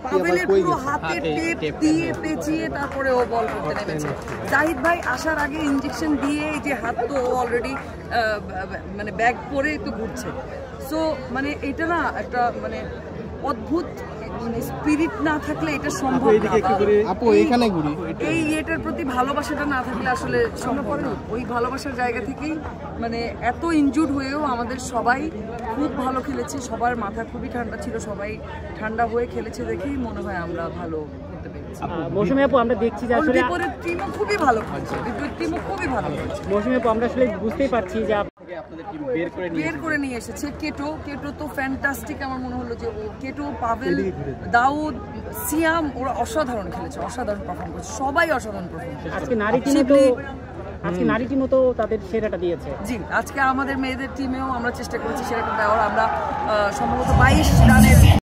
পাভেলের পুরো হাতে টেপ দিয়ে পেঁচিয়ে তারপরে ও বল করতে নেমেছে। জাহিদ ভাই আসার আগে ইনজেকশন দিয়ে এই যে হাত তো অলরেডি মানে ব্যাগ পরে তো ঘুরছে। সো মানে এটা না একটা মানে অদ্ভুত স্পিরিট না থাকলে এটা সম্ভব না। এই এটার প্রতি ভালোবাসাটা না থাকলে আসলে সম্ভব না। ওই ভালোবাসার জায়গা থেকেই মানে এত ইনজুর্ড হয়েও আমাদের সবাই খুব ভালো খেলেছে, সবার মাথা খুবই ঠান্ডা ছিল, সবাই ঠান্ডা হয়ে খেলেছে দেখেই মনে হয় আমরা ভালো করতে পেরেছি। মৌসুমী আপু আমরা দেখছি যে আসলে বিপরীত টিমও খুবই ভালো খেলছে, বিপরীত টিমও খুবই ভালো খেলছে। মৌসুমী আপু আমরা আসলে বুঝতেই পারছি যে বের করে নিয়ে এসেছে। কেটো তো ফ্যান্টাস্টিক আমার মনে হলো যে ও কেটো, পাভেল, দাউদ, সিয়াম ওরা অসাধারণ খেলেছে, অসাধারণ পারফর্ম করেছে, সবাই অসাধারণ পারফর্ম করেছে। আজকে নারী টিমও তো তাদের সেরাটা দিয়েছে। জি, আজকে আমাদের মেয়েদের টিমেও আমরা চেষ্টা করেছি সেরকম দেওয়ার। আমরা সম্ভবত 22 রানের